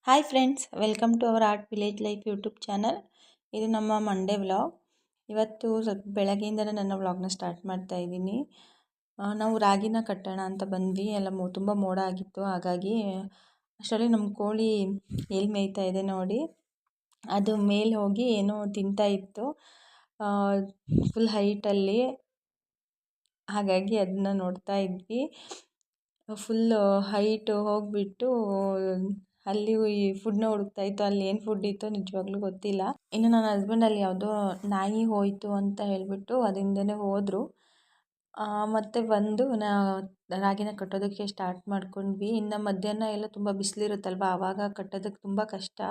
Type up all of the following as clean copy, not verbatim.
Hi friends, welcome to our art village life YouTube channel. ಇದು ನಮ್ಮ Monday vlog. ಇವತ್ತು ಸ್ವಲ್ಪ ಬೆಳಗ್ಗೆಯಿಂದನೇ ನನ್ನ ವ್ಲಾಗ್ನ ಸ್ಟಾರ್ಟ್ ಮಾಡ್ತಾ ಇದ್ದೀನಿ. ನಾವು ರಾಗಿನ ಕಟ್ಟೋಣ ಅಂತ ಬಂದ್ವಿ. ಎಲ್ಲ ತುಂಬ ಮೋಡ ಆಗಿತ್ತು. ಹಾಗಾಗಿ ಅಷ್ಟರಲ್ಲಿ ನಮ್ಮ ಕೋಳಿ ಎಲ್ಲಿ ಮೇಯ್ತಾ ಇದೆ ನೋಡಿ, ಅದು ಮೇಲೆ ಹೋಗಿ ಏನೋ ತಿಂತಾ ಇತ್ತು ಫುಲ್ ಹೈಟಲ್ಲಿ. ಹಾಗಾಗಿ ಅದನ್ನ ನೋಡ್ತಾ ಇದ್ವಿ. ಫುಲ್ಲು ಹೈಟು ಹೋಗಿಬಿಟ್ಟು ಅಲ್ಲಿ ಈ ಫುಡ್ನ ಹುಡುಕ್ತಾ ಇತ್ತು. ಅಲ್ಲಿ ಏನು ಫುಡ್ ಇತ್ತು ನಿಜವಾಗ್ಲೂ ಗೊತ್ತಿಲ್ಲ. ಇನ್ನು ನನ್ನ ಹಸ್ಬೆಂಡ್ ಅಲ್ಲಿ ಯಾವುದೋ ನಾಯಿ ಹೋಯಿತು ಅಂತ ಹೇಳಿಬಿಟ್ಟು ಅದರಿಂದನೇ ಹೋದರು. ಮತ್ತು ಬಂದು ರಾಗಿನ ಕಟ್ಟೋದಕ್ಕೆ ಸ್ಟಾರ್ಟ್ ಮಾಡ್ಕೊಂಡ್ವಿ. ಇನ್ನು ಮಧ್ಯಾಹ್ನ ಎಲ್ಲ ತುಂಬ ಬಿಸಿಲಿರುತ್ತಲ್ವ, ಆವಾಗ ಕಟ್ಟೋದಕ್ಕೆ ತುಂಬ ಕಷ್ಟ.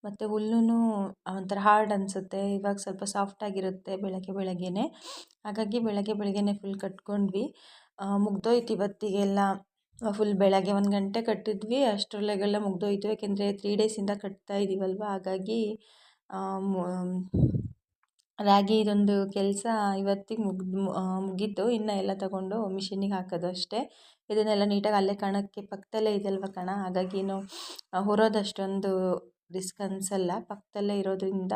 ಮತ್ತು ಹುಲ್ಲೂ ಒಂಥರ ಹಾರ್ಡ್ ಅನಿಸುತ್ತೆ. ಇವಾಗ ಸ್ವಲ್ಪ ಸಾಫ್ಟಾಗಿರುತ್ತೆ ಬೆಳಗ್ಗೆನೇ. ಹಾಗಾಗಿ ಬೆಳಗ್ಗೆನೇ ಫುಲ್ ಕಟ್ಕೊಂಡ್ವಿ. ಮುಗ್ದೋಯ್ತು ಇವತ್ತಿಗೆಲ್ಲ. ಫುಲ್ ಬೆಳಗ್ಗೆ 1 ಗಂಟೆ ಕಟ್ಟಿದ್ವಿ, ಅಷ್ಟರೊಳಗೆಲ್ಲ ಮುಗ್ದೋಯ್ತು. ಯಾಕೆಂದರೆ 3 ಡೇಸಿಂದ ಕಟ್ತಾ ಇದ್ದೀವಲ್ವ, ಹಾಗಾಗಿ ರಾಗಿ ಇದೊಂದು ಕೆಲಸ ಇವತ್ತಿಗೆ ಮುಗೀತು. ಇನ್ನು ಎಲ್ಲ ತಗೊಂಡು ಮಿಷಿನಿಗೆ ಹಾಕೋದು ಅಷ್ಟೇ. ಇದನ್ನೆಲ್ಲ ನೀಟಾಗಿ ಅಲ್ಲೇ ಕಣಕ್ಕೆ ಪಕ್ಕದಲ್ಲೇ ಇದೆಯಲ್ವ ಕಣ, ಹಾಗಾಗಿ ಹೊರೋದಷ್ಟೊಂದು ರಿಸ್ಕ್ ಅನಿಸಲ್ಲ. ಪಕ್ಕದಲ್ಲೇ ಇರೋದ್ರಿಂದ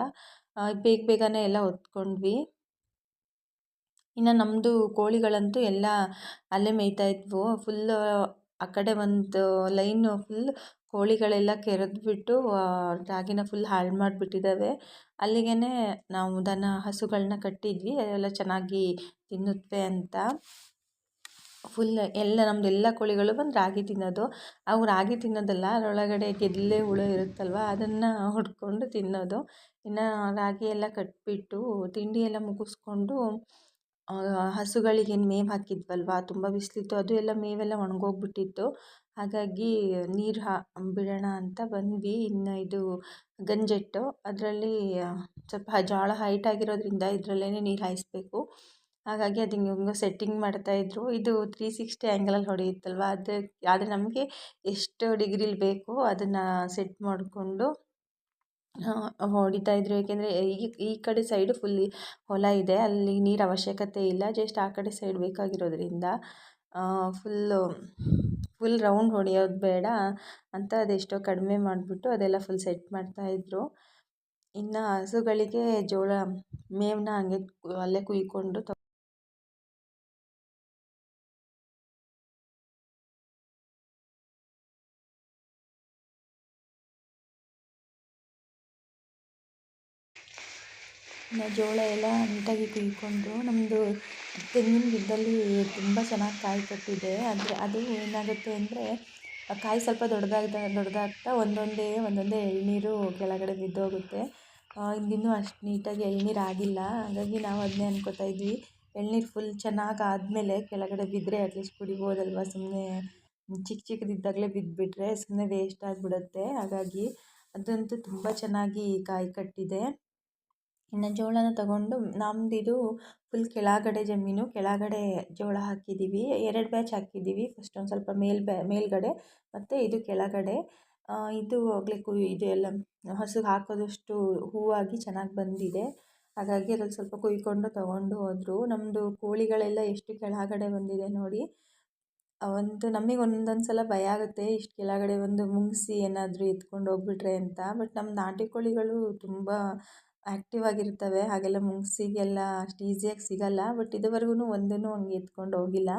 ಬೇಗನೆ ಎಲ್ಲ ಹೊತ್ಕೊಂಡ್ವಿ. ಇನ್ನು ನಮ್ಮದು ಕೋಳಿಗಳಂತೂ ಎಲ್ಲ ಅಲ್ಲೇ ಮೇಯ್ತಾ ಇದ್ವು. ಫುಲ್ ಆ ಕಡೆ ಒಂದು ಲೈನು ಫುಲ್ ಕೋಳಿಗಳೆಲ್ಲ ಕೆರೆದ್ಬಿಟ್ಟು ರಾಗಿನ ಫುಲ್ ಹಾಳು ಮಾಡಿಬಿಟ್ಟಿದ್ದಾವೆ. ಅಲ್ಲಿಗೆ ನಾವು ಹಸುಗಳನ್ನ ಕಟ್ಟಿದ್ವಿ, ಅದೆಲ್ಲ ಚೆನ್ನಾಗಿ ತಿನ್ನುತ್ತವೆ ಅಂತ. ಫುಲ್ ಎಲ್ಲ ನಮ್ಮದೆಲ್ಲ ಕೋಳಿಗಳು ಬಂದು ರಾಗಿ ತಿನ್ನೋದು. ಅವು ರಾಗಿ ತಿನ್ನೋದಲ್ಲ, ಅದರೊಳಗಡೆ ಗೆದ್ಲೆ ಹುಳು ಇರುತ್ತಲ್ವ, ಅದನ್ನು ಹೊಡ್ಕೊಂಡು ತಿನ್ನೋದು. ಇನ್ನು ರಾಗಿ ಎಲ್ಲ ಕಟ್ಟಿಬಿಟ್ಟು ತಿಂಡಿ ಎಲ್ಲ ಮುಗಿಸ್ಕೊಂಡು ಹಸುಗಳಿಗೇನು ಮೇವು ಹಾಕಿದ್ವಲ್ವ, ತುಂಬ ಬಿಸಿಲಿತ್ತು, ಅದು ಎಲ್ಲ ಮೇವೆಲ್ಲ ಒಣಗೋಗ್ಬಿಟ್ಟಿತ್ತು. ಹಾಗಾಗಿ ನೀರು ಬಿಡೋಣ ಅಂತ ಬಂದ್ವಿ. ಇನ್ನು ಇದು ಗಂಜೆಟ್ಟು, ಅದರಲ್ಲಿ ಸ್ವಲ್ಪ ಜೋಳ ಹೈಟ್ ಆಗಿರೋದ್ರಿಂದ ಇದರಲ್ಲೇ ನೀರು ಹಾಯಿಸ್ಬೇಕು. ಹಾಗಾಗಿ ಅದು ಹಿಂಗೆ ಸೆಟ್ಟಿಂಗ್ ಮಾಡ್ತಾಯಿದ್ರು. ಇದು 360 ಆ್ಯಂಗಲಲ್ಲಿ ಹೊಡೆಯುತ್ತಲ್ವ, ಆದರೆ ನಮಗೆ ಎಷ್ಟು ಡಿಗ್ರಿಲಿ ಬೇಕೋ ಅದನ್ನು ಸೆಟ್ ಮಾಡಿಕೊಂಡು ಹೊಡಿತಾಯಿದ್ರು. ಏಕೆಂದರೆ ಈ ಕಡೆ ಸೈಡು ಫುಲ್ ಹೊಲ ಇದೆ, ಅಲ್ಲಿ ನೀರು ಅವಶ್ಯಕತೆ ಇಲ್ಲ. ಜಸ್ಟ್ ಆ ಕಡೆ ಸೈಡ್ ಬೇಕಾಗಿರೋದ್ರಿಂದ ಫುಲ್ ರೌಂಡ್ ಹೊಡೆಯೋದು ಬೇಡ ಅಂತ ಅದೆಷ್ಟೋ ಕಡಿಮೆ ಮಾಡಿಬಿಟ್ಟು ಅದೆಲ್ಲ ಫುಲ್ ಸೆಟ್ ಮಾಡ್ತಾಯಿದ್ರು. ಇನ್ನು ಹಸುಗಳಿಗೆ ಜೋಳ ಮೇವನ್ನ ಹಂಗೆ ಅಲ್ಲೇ ಕುಯ್ಕೊಂಡು ಜೋಳ ಎಲ್ಲ ನೀಟಾಗಿ ಕುಯ್ಕೊಂಡು, ನಮ್ಮದು ತೆಂಗಿನ ಗಿಡದಲ್ಲಿ ತುಂಬ ಚೆನ್ನಾಗಿ ಕಾಯಿ ಕಟ್ಟಿದೆ. ಆದರೆ ಅದು ಏನಾಗುತ್ತೆ ಅಂದರೆ, ಕಾಯಿ ಸ್ವಲ್ಪ ದೊಡ್ಡದಾಗ್ತಾ ಒಂದೊಂದೇ ಎಳ್ನೀರು ಕೆಳಗಡೆ ಬಿದ್ದೋಗುತ್ತೆ. ಇನ್ನೂ ಅಷ್ಟು ನೀಟಾಗಿ ಎಳ್ನೀರು ಆಗಿಲ್ಲ. ಹಾಗಾಗಿ ನಾವು ಅದನ್ನೇ ಅನ್ಕೋತಾ ಇದ್ವಿ, ಎಳ್ನೀರು ಫುಲ್ ಚೆನ್ನಾಗಿ ಆದಮೇಲೆ ಕೆಳಗಡೆ ಬಿದ್ದರೆ ಅಟ್ಲೀಸ್ಟ್ ಕುಡಿಬೋದಲ್ವ. ಸುಮ್ಮನೆ ಚಿಕ್ಕದಿದ್ದಾಗಲೇ ಬಿದ್ದುಬಿಟ್ರೆ ಸುಮ್ಮನೆ ವೇಸ್ಟ್ ಆಗಿಬಿಡುತ್ತೆ. ಹಾಗಾಗಿ ಅದಂತೂ ತುಂಬ ಚೆನ್ನಾಗಿ ಕಾಯಿ ಕಟ್ಟಿದೆ. ಇನ್ನು ಜೋಳನ ತಗೊಂಡು, ನಮ್ಮದಿದು ಫುಲ್ ಕೆಳಗಡೆ ಜಮೀನು, ಕೆಳಗಡೆ ಜೋಳ ಹಾಕಿದ್ದೀವಿ. 2 ಬ್ಯಾಚ್ ಹಾಕಿದ್ದೀವಿ. ಫಸ್ಟ್ ಒಂದು ಸ್ವಲ್ಪ ಮೇಲ್ಗಡೆ ಮತ್ತು ಇದು ಕೆಳಗಡೆ. ಇದು ಆಗಲೇ ಇದು ಎಲ್ಲ ಹಸುಗೆ ಹಾಕೋದಷ್ಟು ಹೂವಾಗಿ ಚೆನ್ನಾಗಿ ಬಂದಿದೆ. ಹಾಗಾಗಿ ಅದ್ರಲ್ಲಿ ಸ್ವಲ್ಪ ಕುಯ್ಕೊಂಡು ತೊಗೊಂಡು ಹೋದರು. ನಮ್ಮದು ಕೋಳಿಗಳೆಲ್ಲ ಎಷ್ಟು ಕೆಳಗಡೆ ಬಂದಿದೆ ನೋಡಿ. ನಮಗೆ ಒಂದೊಂದು ಸಲ ಭಯ ಆಗುತ್ತೆ, ಇಷ್ಟು ಕೆಳಗಡೆ ಒಂದು ಮುಂಗಿಸಿ ಏನಾದರೂ ಎತ್ಕೊಂಡು ಹೋಗ್ಬಿಟ್ರೆ ಅಂತ. ಬಟ್ ನಮ್ಮ ನಾಟಿ ಕೋಳಿಗಳು ತುಂಬ ಆ್ಯಕ್ಟಿವ್ ಆಗಿರ್ತವೆ, ಹಾಗೆಲ್ಲ ಮುಂಗ್ಸಿಗೆಲ್ಲ ಅಷ್ಟು ಈಸಿಯಾಗಿ ಸಿಗಲ್ಲ. ಬಟ್ ಇದುವರೆಗೂ ಒಂದೂ ಹಂಗೆ ಎತ್ಕೊಂಡು ಹೋಗಿಲ್ಲ.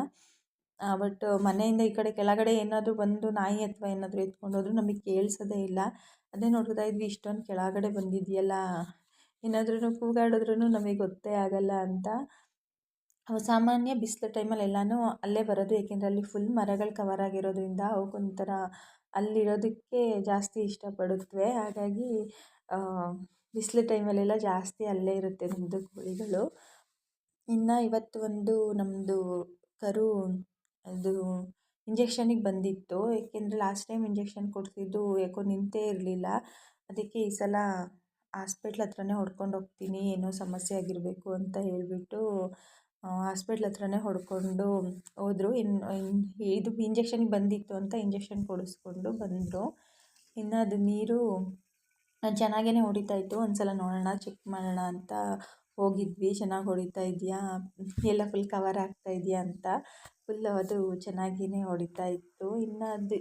ಬಟ್ ಮನೆಯಿಂದ ಈ ಕಡೆ ಕೆಳಗಡೆ ಏನಾದರೂ ಬಂದು ನಾಯಿ ಅಥವಾ ಏನಾದರೂ ಎತ್ಕೊಂಡು ಹೋದರೂ ನಮಗೆ ಕೇಳಿಸೋದೇ ಇಲ್ಲ. ಅದೇ ನೋಡ್ತಾ ಇದ್ವಿ, ಇಷ್ಟೊಂದು ಕೆಳಗಡೆ ಬಂದಿದೆಯಲ್ಲ, ಏನಾದ್ರೂ ಕೂಗಾಡಿದ್ರೂ ನಮಗೆ ಗೊತ್ತೇ ಆಗಲ್ಲ ಅಂತ. ಸಾಮಾನ್ಯ ಬಿಸಿಲು ಟೈಮಲ್ಲಿ ಎಲ್ಲನೂ ಅಲ್ಲೇ ಬರೋದು, ಏಕೆಂದರೆ ಅಲ್ಲಿ ಫುಲ್ ಮರಗಳು ಕವರ್ ಆಗಿರೋದ್ರಿಂದ ಅವಕ್ಕೊಂಥರ ಅಲ್ಲಿರೋದಕ್ಕೆ ಜಾಸ್ತಿ ಇಷ್ಟಪಡುತ್ತವೆ. ಹಾಗಾಗಿ ಬಿಸಿಲು ಟೈಮಲ್ಲೆಲ್ಲ ಜಾಸ್ತಿ ಅಲ್ಲೇ ಇರುತ್ತೆ ನಮ್ಮದು ಕೋಳಿಗಳು. ಇನ್ನು ಇವತ್ತು ನಮ್ಮದು ಕರು ಅದು ಇಂಜೆಕ್ಷನಿಗೆ ಬಂದಿತ್ತು. ಏಕೆಂದರೆ ಲಾಸ್ಟ್ ಟೈಮ್ ಇಂಜೆಕ್ಷನ್ ಕೊಡಿಸಿದ್ದು ಯಾಕೋ ನಿಂತೇ ಇರಲಿಲ್ಲ. ಅದಕ್ಕೆ ಈ ಸಲ ಹಾಸ್ಪಿಟ್ಲ್ ಹತ್ರನೇ ಹೊಡ್ಕೊಂಡು ಹೋಗ್ತೀನಿ, ಏನೋ ಸಮಸ್ಯೆ ಆಗಿರಬೇಕು ಅಂತ ಹೇಳಿಬಿಟ್ಟು ಹಾಸ್ಪಿಟ್ಲ್ ಹತ್ರನೇ ಹೊಡ್ಕೊಂಡು ಹೋದರು. ಇದು ಇಂಜೆಕ್ಷನ್ಗೆ ಬಂದಿತ್ತು ಅಂತ ಇಂಜೆಕ್ಷನ್ ಕೊಡಿಸ್ಕೊಂಡು ಬಂದರು. ಇನ್ನು ಅದು ನೀರು ಚೆನ್ನಾಗೇ ಹೊಡಿತಾ ಇತ್ತು. ಒಂದು ಸಲ ನೋಡೋಣ, ಚೆಕ್ ಮಾಡೋಣ ಅಂತ ಹೋಗಿದ್ವಿ. ಚೆನ್ನಾಗಿ ಹೊಡಿತಾ ಇದೆಯಾ, ಎಲ್ಲ ಫುಲ್ ಕವರ್ ಆಗ್ತಾ ಇದೆಯಾ ಅಂತ. ಫುಲ್ ಅದು ಚೆನ್ನಾಗಿಯೇ ಹೊಡಿತಾ ಇತ್ತು. ಇನ್ನು ಅದು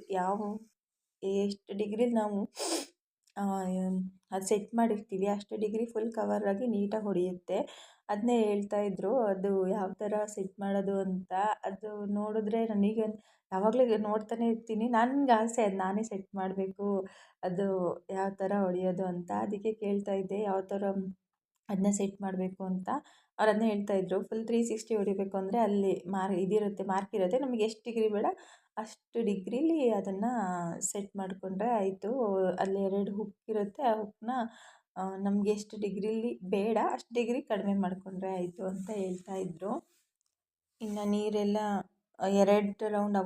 ಎಷ್ಟು ಡಿಗ್ರಿಲಿ ನಾವು ಅದು ಸೆಟ್ ಮಾಡಿರ್ತೀವಿ ಅಷ್ಟು ಡಿಗ್ರಿ ಫುಲ್ ಕವರಾಗಿ ನೀಟಾಗಿ ಹೊಡೆಯುತ್ತೆ. ಅದನ್ನೇ ಹೇಳ್ತಾಯಿದ್ರು ಅದು ಯಾವ ಥರ ಸೆಟ್ ಮಾಡೋದು ಅಂತ. ಅದು ನೋಡಿದ್ರೆ ನನಗೆ ಯಾವಾಗಲೂ ನೋಡ್ತಾನೆ ಇರ್ತೀನಿ. ನನ್ಗೆ ಆಸೆ ಅದು ನಾನೇ ಸೆಟ್ ಮಾಡಬೇಕು, ಅದು ಯಾವ ಥರ ಹೊಡೆಯೋದು ಅಂತ. ಅದಕ್ಕೆ ಕೇಳ್ತಾ ಇದ್ದೆ ಯಾವ ಥರ ಅದನ್ನ ಸೆಟ್ ಮಾಡಬೇಕು ಅಂತ. ಅವ್ರು ಅದನ್ನೇ ಹೇಳ್ತಾಯಿದ್ರು. ಫುಲ್ 360 ಹೊಡಿಬೇಕು ಅಂದರೆ ಅಲ್ಲಿ ಇದಿರುತ್ತೆ, ಮಾರ್ಕ್ ಇರುತ್ತೆ. ನಮಗೆ ಎಷ್ಟು ಡಿಗ್ರಿ ಬೇಡ ಅಷ್ಟು ಡಿಗ್ರಿಲಿ ಅದನ್ನು ಸೆಟ್ ಮಾಡಿಕೊಂಡ್ರೆ ಆಯಿತು. ಅಲ್ಲಿ 2 ಹುಕ್ ಇರುತ್ತೆ. ಆ ಹುಕ್ಕನ್ನ ನಮಗೆ ಎಷ್ಟು ಡಿಗ್ರಿಲಿ ಬೇಡ ಅಷ್ಟು ಡಿಗ್ರಿ ಕಡಿಮೆ ಮಾಡಿಕೊಂಡ್ರೆ ಆಯಿತು ಅಂತ ಹೇಳ್ತಾಯಿದ್ರು. ಇನ್ನು ನೀರೆಲ್ಲ 2 ರೌಂಡ್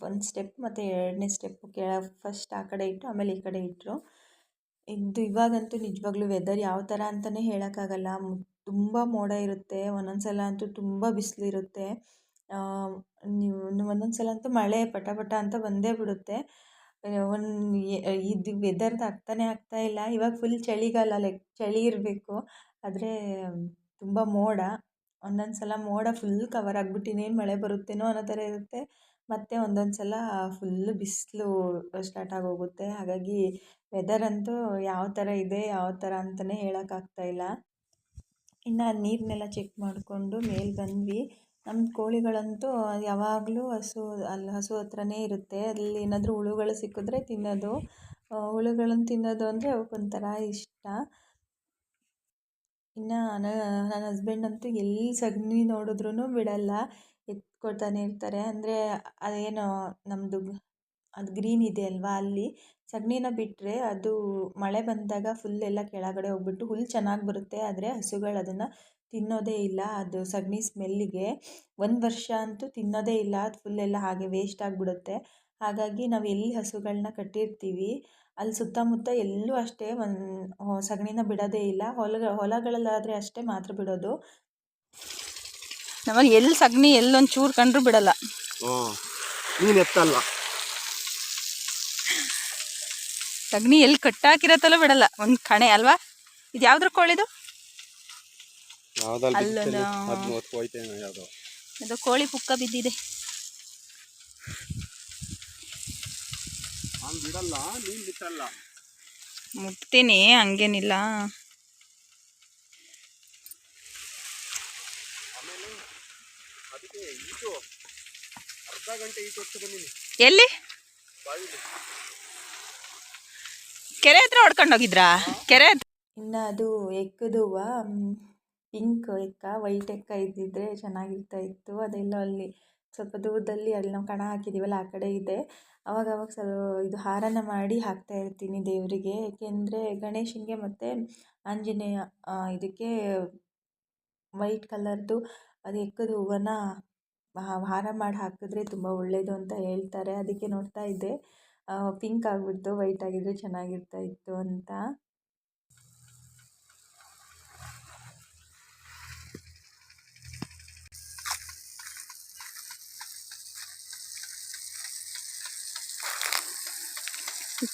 ಒಂದು ಸ್ಟೆಪ್ ಮತ್ತು 2ನೇ ಸ್ಟೆಪ್ಪು ಫಸ್ಟ್ ಆ ಕಡೆ ಇಟ್ಟು ಆಮೇಲೆ ಈ ಕಡೆ ಇಟ್ಟರು. ಇವಾಗಂತೂ ನಿಜವಾಗ್ಲೂ ವೆದರ್ ಯಾವ ಥರ ಅಂತಲೇ ಹೇಳೋಕ್ಕಾಗಲ್ಲ. ತುಂಬ ಮೋಡ ಇರುತ್ತೆ, ಒಂದೊಂದು ಸಲ ಅಂತೂ ತುಂಬ ಬಿಸಿಲಿರುತ್ತೆ. ಒಂದೊಂದು ಸಲ ಅಂತೂ ಮಳೆ ಪಟ ಪಟ ಅಂತ ಬಂದೇ ಬಿಡುತ್ತೆ. ಇದು ವೆದರ್ದು ಅರ್ಥನೇ ಆಗ್ತಾ ಇಲ್ಲ. ಇವಾಗ ಫುಲ್ ಚಳಿಗಾಲ, ಚಳಿ ಇರಬೇಕು, ಆದರೆ ತುಂಬ ಮೋಡ. ಒಂದೊಂದು ಸಲ ಮೋಡ ಫುಲ್ ಕವರ್ ಆಗಿಬಿಟ್ಟು ಇನ್ನೇನು ಮಳೆ ಬರುತ್ತೇನೋ ಅನ್ನೋ ಥರ ಇರುತ್ತೆ. ಮತ್ತು ಒಂದೊಂದು ಸಲ ಫುಲ್ಲು ಬಿಸಿಲು ಸ್ಟಾರ್ಟ್ ಆಗೋಗುತ್ತೆ. ಹಾಗಾಗಿ ವೆದರ್ ಅಂತೂ ಯಾವ ಥರ ಇದೆ ಯಾವ ಥರ ಅಂತಲೇ ಹೇಳೋಕ್ಕಾಗ್ತಾಯಿಲ್ಲ. ಇನ್ನು ನೀರನ್ನೆಲ್ಲ ಚೆಕ್ ಮಾಡಿಕೊಂಡು ಮೇಲೆ ಬಂದ್ವಿ. ನಮ್ಮ ಕೋಳಿಗಳಂತೂ ಯಾವಾಗಲೂ ಹಸು ಹತ್ರನೇ ಇರುತ್ತೆ. ಅಲ್ಲಿ ಏನಾದರೂ ಹುಳುಗಳು ಸಿಕ್ಕಿದ್ರೆ ತಿನ್ನೋದು. ಹುಳುಗಳನ್ನು ತಿನ್ನೋದು ಅಂದರೆ ಅವಕ್ಕೊಂಥರ ಇಷ್ಟ. ಇನ್ನು ನನ್ನ ಹಸ್ಬೆಂಡ್ ಅಂತೂ ಎಲ್ಲಿ ಸಗಣಿ ನೋಡಿದ್ರೂ ಬಿಡಲ್ಲ, ಎತ್ಕೊಳ್ತಾನೆ ಇರ್ತಾರೆ. ಅಂದರೆ ಅದೇನು ನಮ್ಮದು ಅದು ಗ್ರೀನ್ ಇದೆ ಅಲ್ವಾ, ಅಲ್ಲಿ ಸಗಣಿನ ಬಿಟ್ಟರೆ ಅದು ಮಳೆ ಬಂದಾಗ ಫುಲ್ ಎಲ್ಲ ಕೆಳಗಡೆ ಹೋಗ್ಬಿಟ್ಟು ಹುಲ್ಲು ಚೆನ್ನಾಗಿ ಬರುತ್ತೆ. ಆದರೆ ಹಸುಗಳು ಅದನ್ನು ತಿನ್ನೋದೇ ಇಲ್ಲ. ಅದು ಸಗಣಿ ಸ್ಮೆಲ್ಲಿಗೆ 1 ವರ್ಷ ಅಂತೂ ತಿನ್ನೋದೇ ಇಲ್ಲ. ಅದು ಫುಲ್ಲೆಲ್ಲ ಹಾಗೆ ವೇಸ್ಟ್ ಆಗಿಬಿಡುತ್ತೆ. ಹಾಗಾಗಿ ನಾವು ಎಲ್ಲಿ ಹಸುಗಳನ್ನ ಕಟ್ಟಿರ್ತೀವಿ ಅಲ್ಲಿ ಸುತ್ತಮುತ್ತ ಎಲ್ಲೂ ಅಷ್ಟೇ ಸಗಣಿನ ಬಿಡೋದೇ ಇಲ್ಲ. ಹೊಲಗಳಲ್ಲಾದರೆ ಅಷ್ಟೇ ಮಾತ್ರ ಬಿಡೋದು. ನಮಗೆ ಎಲ್ಲಿ ಸಗಣಿ ಎಲ್ಲೊಂದು ಚೂರು ಕಂಡ್ರು ಬಿಡಲ್ಲ. ನೀನು ಎತ್ತಲ್ಲ, ಸಗಣಿ ಎಲ್ಲಿ ಕಟ್ಟಾಕಿರತ್ತಲ್ಲೂ ಬಿಡಲ್ಲ. ಒಂದು ಕಣೆ ಅಲ್ವಾ ಇದು? ಯಾವ್ದ್ರ ಕೋಳಿದು? ಇದು ಕೋಳಿ ಪುಕ್ಕ ಬಿದ್ದಿದೆ. ಮುಟ್ತೀನಿ, ಹಂಗೇನಿಲ್ಲ. ಎಲ್ಲಿ? ಕೆರೆ ಹತ್ರ ಹೊಡ್ಕೊಂಡು ಹೋಗಿದ್ರಾ? ಕೆರೆ ಹತ್ರ. ಇನ್ನು ಅದು ಎಕ್ಕದು ಪಿಂಕ್ ಎಕ್ಕ, ವೈಟ್ ಎಕ್ಕ ಇದ್ದಿದ್ರೆ ಚೆನ್ನಾಗಿರ್ತಾ ಇತ್ತು. ಅದೆಲ್ಲ ಅಲ್ಲಿ ಸ್ವಲ್ಪ ದೂರದಲ್ಲಿ ಅಲ್ಲಿ ನಾವು ಕಣ ಹಾಕಿದ್ದೀವಲ್ಲ ಆ ಕಡೆ ಇದೆ. ಅವಾಗವಾಗ ಇದು ಹಾರನ ಮಾಡಿ ಹಾಕ್ತಾ ಇರ್ತೀನಿ ದೇವರಿಗೆ. ಏಕೆಂದರೆ ಗಣೇಶನಿಗೆ ಮತ್ತು ಆಂಜನೇಯ ಇದಕ್ಕೆ ವೈಟ್ ಕಲರ್ದು ಅದು ಎಕ್ಕದ ಹೂವನ್ನ ಹಾರ ಮಾಡಿ ಹಾಕಿದ್ರೆ ತುಂಬ ಒಳ್ಳೆಯದು ಅಂತ ಹೇಳ್ತಾರೆ. ಅದಕ್ಕೆ ನೋಡ್ತಾ ಇದ್ದೆ, ಪಿಂಕ್ ಆಗಿಬಿಟ್ಟು ವೈಟ್ ಆಗಿದ್ರೆ ಚೆನ್ನಾಗಿರ್ತಾ ಇತ್ತು ಅಂತ.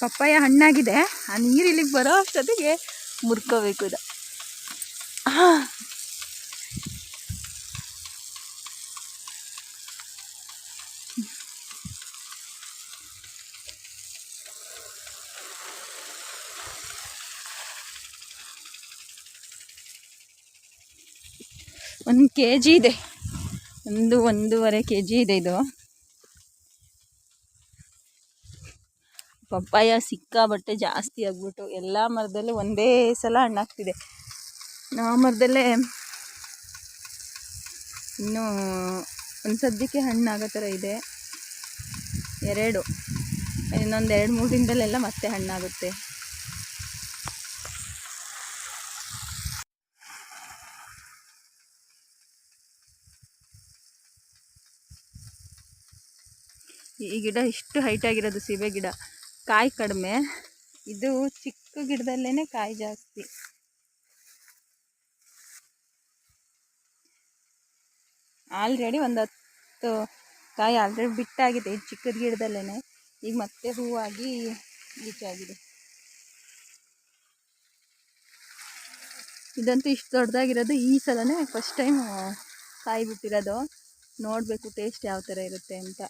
ಪಪ್ಪಾಯ ಹಣ್ಣಾಗಿದೆ. ಆ ನೀರು ಇಲ್ಲಿಗೆ ಬರೋ ಅಷ್ಟೊತ್ತಿಗೆ ಮುರ್ಕೋಬೇಕು ಇದು. ಒಂದು kg ಇದೆ, 1.5 kg ಇದೆ ಇದು ಪಪ್ಪಾಯ. ಸಿಕ್ಕಾಬಟ್ಟೆ ಜಾಸ್ತಿ ಆಗ್ಬಿಟ್ಟು ಎಲ್ಲ ಮರದಲ್ಲೂ ಒಂದೇ ಸಲ ಹಣ್ಣಾಗ್ತಿದೆ. ನಾವು ಮರದಲ್ಲೇ ಇನ್ನೂ ಒಂದು ಸದ್ಯಕ್ಕೆ ಹಣ್ಣಾಗೋ ಥರ ಇದೆ 2. ಇನ್ನೊಂದು 2-3 ದಿನದಲ್ಲೆಲ್ಲ ಮತ್ತೆ ಹಣ್ಣಾಗುತ್ತೆ. ಈ ಗಿಡ ಇಷ್ಟು ಹೈಟ್ ಆಗಿರೋದು ಸೀಬೆ ಗಿಡ, ಕಾಯಿ ಕಡಿಮೆ. ಇದು ಚಿಕ್ಕ ಗಿಡದಲ್ಲೇ ಕಾಯಿ ಜಾಸ್ತಿ. ಆಲ್ರೆಡಿ ಒಂದು 10 ಕಾಯಿ ಆಲ್ರೆಡಿ ಬಿಟ್ಟಾಗಿದೆ ಈ ಚಿಕ್ಕದ ಗಿಡದಲ್ಲೇ. ಈಗ ಮತ್ತೆ ಹೂವಾಗಿ ಈಚಾಗಿದೆ. ಇದಂತೂ ಇಷ್ಟು ದೊಡ್ಡದಾಗಿರೋದು ಈ ಸಲನೇ ಫಸ್ಟ್ ಟೈಮ್ ಕಾಯಿ ಬಿಟ್ಟಿರೋದು. ನೋಡಬೇಕು ಟೇಸ್ಟ್ ಯಾವ ಥರ ಇರುತ್ತೆ ಅಂತ.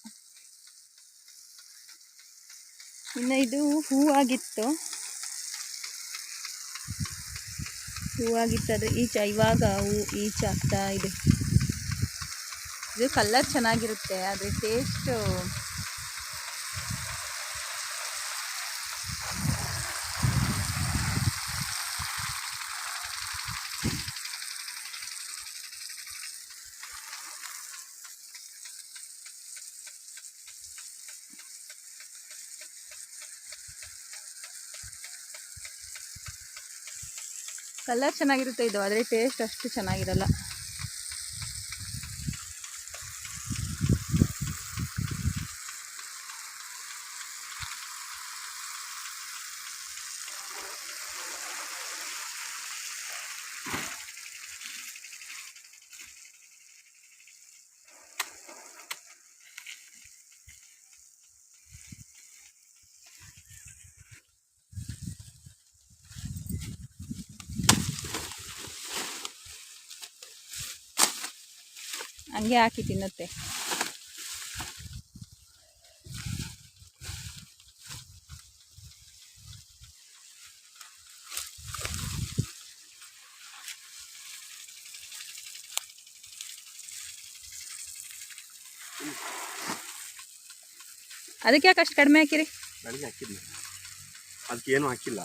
ಇನ್ನು ಇದು ಹೂವಾಗಿತ್ತು, ಹೂವಾಗಿತ್ತದು ಇವಾಗ ಹೂವು ಆಗ್ತಾ ಇದೆ. ಇದು ಕಲರ್ ಚೆನ್ನಾಗಿರುತ್ತೆ, ಆದರೆ ಟೇಸ್ಟು ಕಲರ್ ಚೆನ್ನಾಗಿರುತ್ತೆ ಇದು, ಆದರೆ ಟೇಸ್ಟ್ ಅಷ್ಟು ಚೆನ್ನಾಗಿರಲ್ಲ. ಹಂಗೆ ಹಾಕಿ ತಿನ್ನುತ್ತೆ. ಅದಕ್ಕೆ ಯಾಕೆ ಅಷ್ಟು ಕಡಿಮೆ ಹಾಕಿರಿ? ಬೆಳಗ್ಗೆ ಹಾಕಿದ್ನಿ, ಅದಕ್ಕೇನು ಹಾಕಿಲ್ಲ.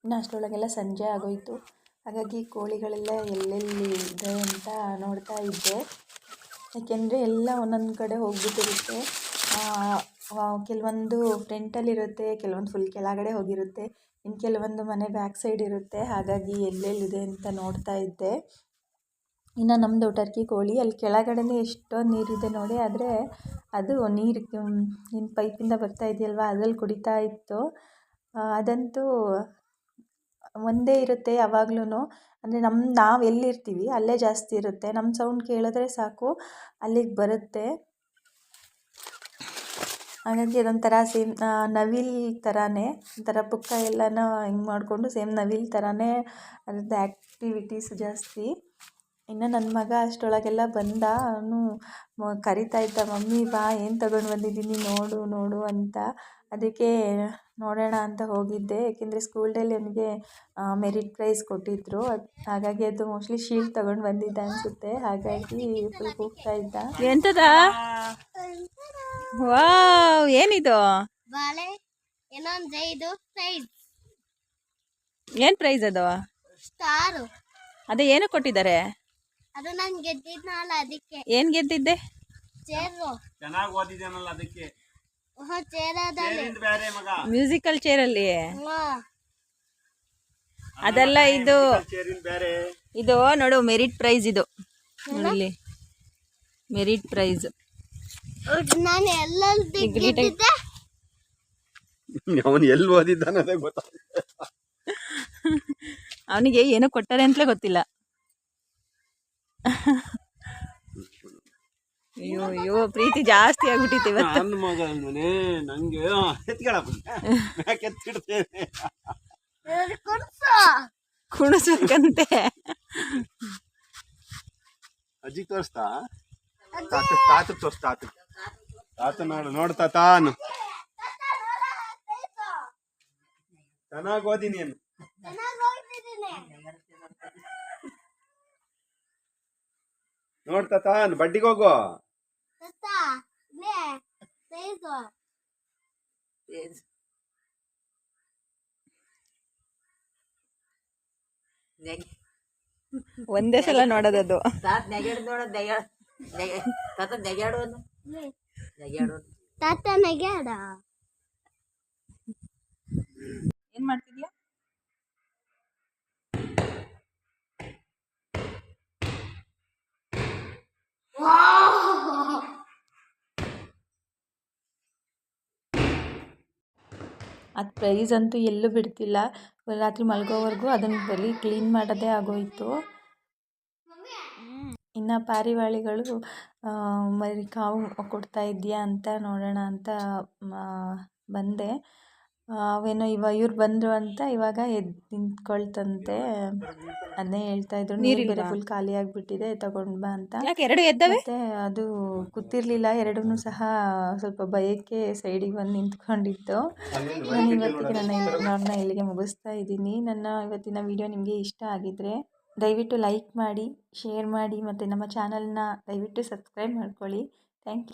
ಇನ್ನು ಅಷ್ಟರೊಳಗೆಲ್ಲ ಸಂಜೆ ಆಗೋಯಿತು. ಹಾಗಾಗಿ ಕೋಳಿಗಳೆಲ್ಲ ಎಲ್ಲೆಲ್ಲಿ ಇದೆ ಅಂತ ನೋಡ್ತಾ ಇದ್ದೆ. ಯಾಕೆಂದರೆ ಎಲ್ಲ ಒಂದೊಂದು ಕಡೆ ಹೋಗ್ಬಿಟ್ಟಿರುತ್ತೆ. ಕೆಲವೊಂದು ಫ್ರಂಟಲ್ಲಿರುತ್ತೆ, ಕೆಲವೊಂದು ಫುಲ್ ಕೆಳಗಡೆ ಹೋಗಿರುತ್ತೆ, ಇನ್ನು ಕೆಲವೊಂದು ಮನೆ ಬ್ಯಾಕ್ ಸೈಡ್ ಇರುತ್ತೆ. ಹಾಗಾಗಿ ಎಲ್ಲೆಲ್ಲಿದೆ ಅಂತ ನೋಡ್ತಾ ಇದ್ದೆ. ಇನ್ನು ನಮ್ಮದು ಟರ್ಕಿ ಕೋಳಿ ಅಲ್ಲಿ ಕೆಳಗಡೆನೇ ಎಷ್ಟೊಂದು ನೀರಿದೆ ನೋಡಿ, ಆದರೆ ಅದು ನೀರು ಇನ್ನು ಪೈಪಿಂದ ಬರ್ತಾ ಇದೆಯಲ್ವ, ಅದ್ರಲ್ಲಿ ಕುಡಿತಾ ಇತ್ತು. ಅದಂತೂ ಒಂದೇ ಇರುತ್ತೆ ಯಾವಾಗ್ಲೂ. ಅಂದರೆ ನಾವು ಎಲ್ಲಿರ್ತೀವಿ ಅಲ್ಲೇ ಜಾಸ್ತಿ ಇರುತ್ತೆ. ನಮ್ಮ ಸೌಂಡ್ ಕೇಳಿದ್ರೆ ಸಾಕು ಅಲ್ಲಿಗೆ ಬರುತ್ತೆ. ಹಾಗಾಗಿ ಅದೊಂಥರ ಸೇಮ್ ನವಿಲು ಥರನೇ, ಒಂಥರ ಪುಕ್ಕ ಎಲ್ಲನೂ ಹಿಂಗೆ ಮಾಡಿಕೊಂಡು ಸೇಮ್ ನವಿಲು ಥರನೇ ಅದ್ರದ್ದು ಆ್ಯಕ್ಟಿವಿಟೀಸ್ ಜಾಸ್ತಿ. ಇನ್ನು ನನ್ನ ಮಗ ಅಷ್ಟರೊಳಗೆಲ್ಲ ಬಂದ, ಅವನು ಕರಿತಾ ಇದ್ದ, ಮಮ್ಮಿ ಬಾ ಏನು ತಗೊಂಡು ಬಂದಿದ್ದೀನಿ ನೋಡು ನೋಡು ಅಂತ. ಅದಕ್ಕೆ ನೋಡೋಣ ಅಂತ ಹೋಗಿದ್ದೆ. ಏಕೆಂದರೆ ಸ್ಕೂಲ್ ಡೇಲಿ ಅವನಿಗೆ ಮೆರಿಟ್ ಪ್ರೈಸ್ ಕೊಟ್ಟಿದ್ದರು. ಹಾಗಾಗಿ ಅದು ಮೋಸ್ಟ್ಲಿ ಶೀಲ್ಡ್ ತಗೊಂಡು ಬಂದಿದ್ದ ಅನಿಸುತ್ತೆ. ಹಾಗಾಗಿ ಫುಲ್ ಕೂಗ್ತಾ ಇದ್ದ. ಎಂತದ? ವಾವ್, ಏನಿದು? ಏನು ಪ್ರೈಸ್ ಅದು? ಸ್ಟಾರು. ಅದೇ ಏನು ಕೊಟ್ಟಿದ್ದಾರೆ? ಅದು ನಾನು ಗೆದ್ದಿದ್ನಲ್ಲ ಅದಕ್ಕೆ. ಏನು ಗೆದ್ದಿದ್ದೆ? ಚೇರು. ಚೆನ್ನಾಗಿ ಓದಿದ್ದಾನಲ್ಲ ಅದಕ್ಕೆ. ಚೇರದಲ್ಲಿ ಮ್ಯೂಸಿಕಲ್ ಚೇರಲ್ಲಿ ಅದೆಲ್ಲ ಇದು ಇದು ನೋಡು ಮೆರಿಟ್ ಪ್ರೈಸ್. ಇದು ನೋಡಿ, ಮೆರಿಟ್ ಪ್ರೈಸ್. ನಾನು ಎಲ್ಲೆಲ್ಲಿ ಗೆದ್ದಿದ್ದೆ? ಅವನು ಎಲ್ಲಿ ಓದಿದ್ದಾನದೇ ಗೊತ್ತಾಗ್ತದೆ. ಅವನಿಗೆ ಏನೋ ಕೊಟ್ಟಾರೆ ಅಂತಲೇ ಗೊತ್ತಿಲ್ಲ. ಅಯ್ಯೋ ಅಯ್ಯೋ, ಪ್ರೀತಿ ಜಾಸ್ತಿ ಆಗ್ಬಿಟ್ಟಿತ್ತು ಇವತ್ತು. ನನ್ನ ಮಗನೇ ನಂಗೆ ಎತ್ತಿಡ್ತೇನೆ, ಕುಣಿಸ್ಬೇಕಂತೆ. ಅಜ್ಜಿಗೆ ತೋರಿಸ್ತಾ? ತಾತ ತೋರಿಸ್ತಾ? ತಾತ ನೋಡು ತಾತಾನು ಚೆನ್ನಾಗಿ ಓದಿ ನೀನು. ನೋಡ್ತಾ ತಾನು ಬಡ್ಡಿಗೆ ಹೋಗು. ಒಂದೇ ಸಲ ನೋಡೋದದು. ತಾತ ನಗ್ಯಾಡ. ಏನ್ ಮಾಡ್ತಿದ್ಯಾ? ಅದು ಪ್ರೈಸ್ ಅಂತೂ ಎಲ್ಲೂ ಬಿಡ್ತಿಲ್ಲ. ರಾತ್ರಿ ಮಲ್ಗೋವರೆಗೂ ಅದನ್ನು ಬರೀ ಕ್ಲೀನ್ ಮಾಡೋದೇ ಆಗೋಯಿತು. ಇನ್ನು ಪಾರಿವಾಳಗಳು ಮರಿ ಕಾವು ಕೊಡ್ತಾ ಇದೆಯಾ ಅಂತ ನೋಡೋಣ ಅಂತ ಬಂದೆ. ಅವೇನೋ ಇವ್ರು ಬಂದರು ಅಂತ ಇವಾಗ ಎದ್ದು ನಿಂತ್ಕೊಳ್ತಂತೆ. ಅದನ್ನೇ ಹೇಳ್ತಾಯಿದ್ರು, ನೀರು ಬೇರೆ ಫುಲ್ ಖಾಲಿ ಆಗಿಬಿಟ್ಟಿದೆ, ತಗೊಂಡು ಬಾ ಅಂತ. ಯಾಕೆ ಎರಡು ಎದ್ದವೆ? ಮತ್ತು ಅದು ಕೂತಿರ್ಲಿಲ್ಲ, ಎರಡೂ ಸಹ ಸ್ವಲ್ಪ ಭಯಕ್ಕೆ ಸೈಡಿಗೆ ಬಂದು ನಿಂತ್ಕೊಂಡಿತ್ತು. ನಾನು ಇವತ್ತಿಗೆ ನನ್ನ ವ್ಲಾಗ್ನ ಇಲ್ಲಿಗೆ ಮುಗಿಸ್ತಾ ಇದ್ದೀನಿ. ನನ್ನ ಇವತ್ತಿನ ವಿಡಿಯೋ ನಿಮಗೆ ಇಷ್ಟ ಆಗಿದ್ದರೆ ದಯವಿಟ್ಟು ಲೈಕ್ ಮಾಡಿ, ಶೇರ್ ಮಾಡಿ ಮತ್ತು ನಮ್ಮ ಚಾನಲ್ನ ದಯವಿಟ್ಟು ಸಬ್ಸ್ಕ್ರೈಬ್ ಮಾಡ್ಕೊಳ್ಳಿ. Thank you.